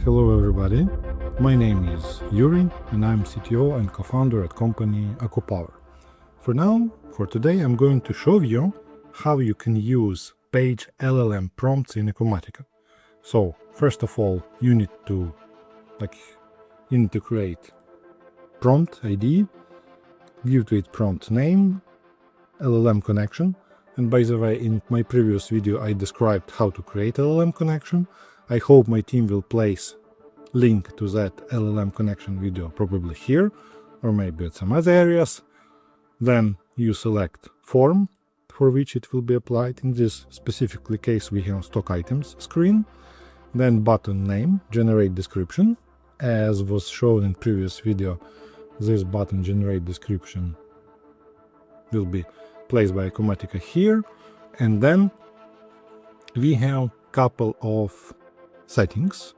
Hello everybody, my name is Yuriy and I'm CTO and co-founder at company AcuPower. For today I'm going to show you how you can use page LLM prompts in Acumatica. So first of all, you need to create prompt ID, give to it prompt name, LLM connection, and by the way, in my previous video I described how to create LLM connection. I hope my team will place link to that LLM connection video probably here, or maybe at some other areas. Then you select form for which it will be applied. In this specifically case we have stock items screen. Then button name, generate description. As was shown in previous video, this button generate description will be placed by Acumatica here. And then we have couple of settings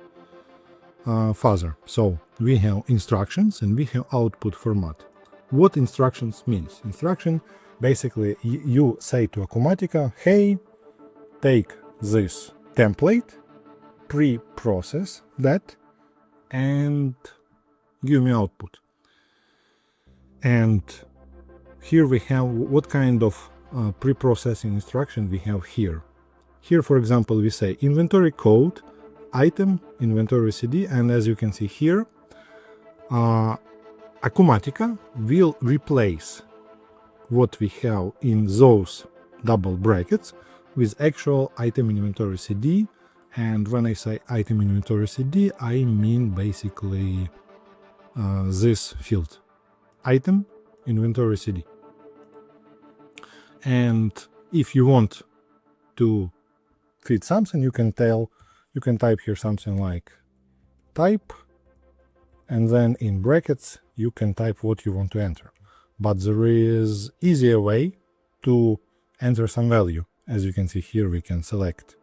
further. So we have instructions and we have output format. What instructions means? Instruction, basically you say to Acumatica, hey, take this template, pre-process that, and give me output. And here we have what kind of pre-processing instruction we have here. Here, for example, we say inventory code, item, inventory CD, and as you can see here, Acumatica will replace what we have in those double brackets with actual item inventory CD. And when I say item inventory CD, I mean basically this field, item inventory CD. And if you want to fit something, you can type here something like type, and then in brackets you can type what you want to enter. But there is easier way to enter some value. As you can see here, we can select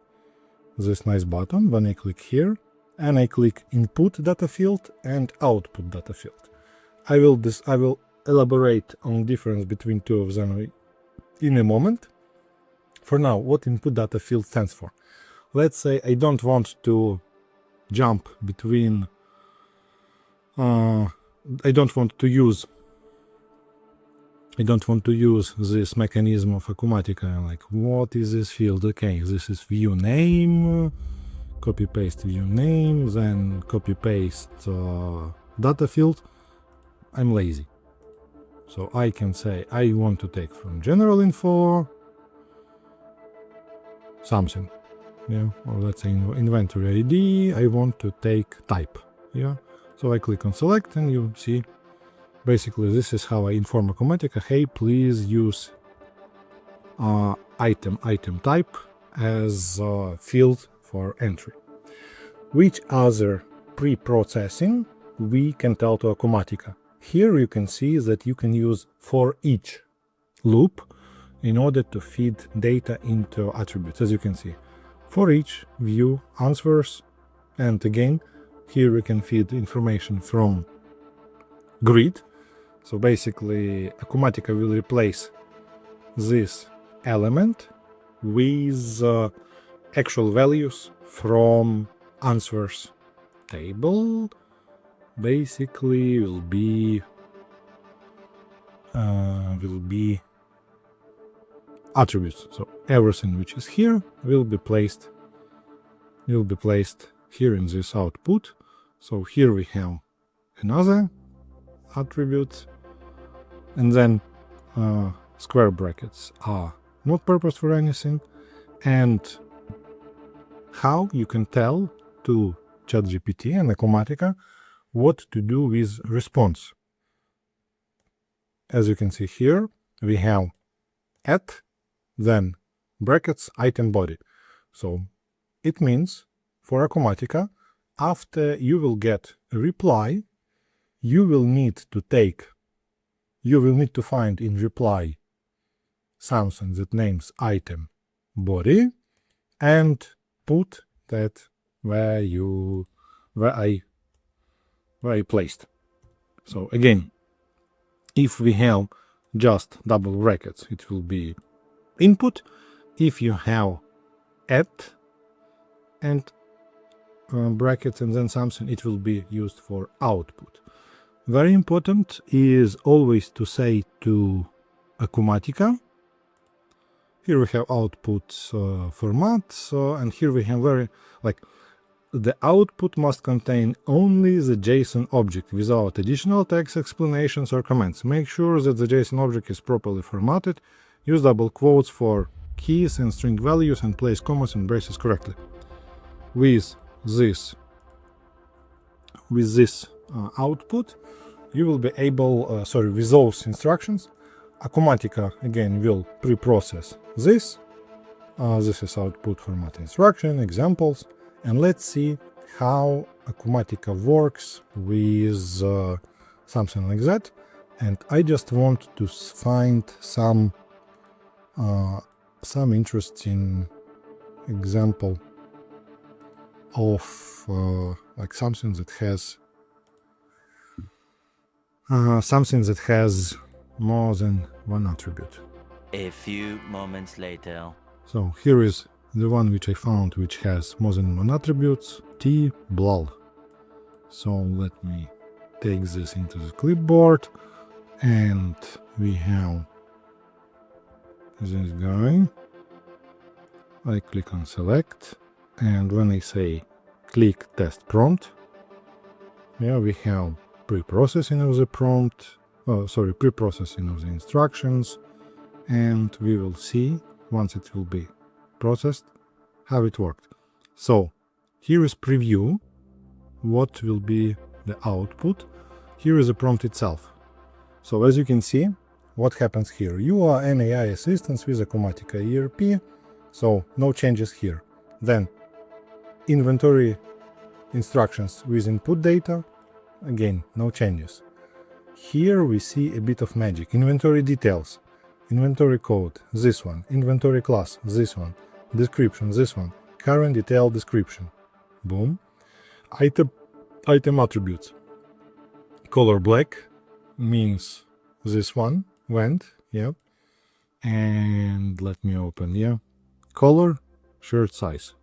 this nice button when I click here, and I click input data field and output data field. I will elaborate on difference between two of them in a moment. For now, what input data field stands for? Let's say I don't want to jump between I don't want to use this mechanism of Acumatica, like what is this field? Okay, this is view name, copy paste view name, then copy paste data field. I'm lazy, so I can say I want to take from general info something, yeah, or let's say inventory ID, I want to take type, yeah. So I click on select and you see basically this is how I inform Acumatica, hey, please use item type as a field for entry. Which other pre-processing we can tell to Acumatica? Here you can see that you can use for each loop in order to feed data into attributes. As you can see, for each view answers, and again here we can feed information from grid. So basically Acumatica will replace this element with actual values from answers table. Basically will be attributes. So everything which is here will be placed here in this output. So here we have another attribute, and then square brackets are not purpose for anything. And how you can tell to ChatGPT and Acumatica what to do with response. As you can see here, we have at, then brackets, item body. So it means for Acumatica, after you will get a reply, you will need to find in reply something that names item body and put that where I placed. So again, if we have just double brackets, it will be input. If you have at and brackets and then something, it will be used for output. Very important is always to say to Acumatica, here we have output format, and here we have the output must contain only the JSON object without additional text explanations or comments. Make sure that the JSON object is properly formatted. Use double quotes for keys and string values and place commas and braces correctly. With this output, you will be able, with those instructions, Acumatica again will pre-process this. This is output format instruction, examples, and let's see how Acumatica works with something like that. And I just want to find some interesting example of something that has more than one attribute. A few moments later. So here is the one which I found which has more than one attributes, t blal. So let me take this into the clipboard, and we have this guy. I click on select, and when I say click test prompt, we have pre-processing of the prompt, pre-processing of the instructions, and we will see, once it will be processed, how it worked. So here is preview, what will be the output. Here is the prompt itself. So as you can see, what happens here? You are an AI assistant with Acumatica ERP, so no changes here. Then inventory instructions with input data, again, no changes. Here we see a bit of magic. Inventory details, inventory code, this one, inventory class, this one, description, this one, current detailed description, boom. Item attributes, color black means this one went, and let me open, color, shirt size,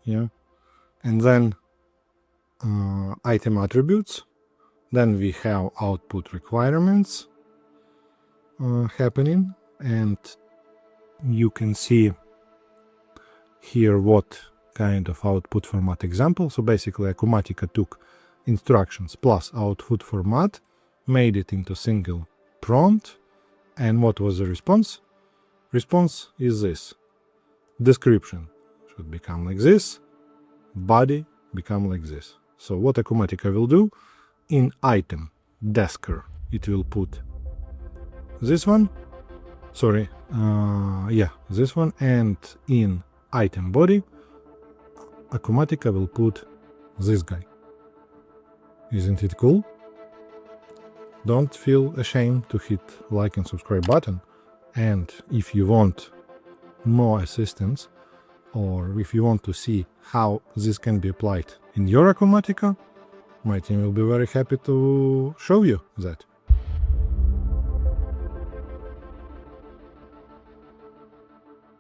and then item attributes. Then we have output requirements happening, and you can see here what kind of output format example. So basically Acumatica took instructions plus output format, made it into single prompt, and what was the response? Response is this. Description should become like this, body become like this. So what Acumatica will do, in item desker it will put this one, this one, and in item body Acumatica will put this guy. Isn't it cool? Don't feel ashamed to hit like and subscribe button, and if you want more assistance, or if you want to see how this can be applied in your Acumatica, my team will be very happy to show you that.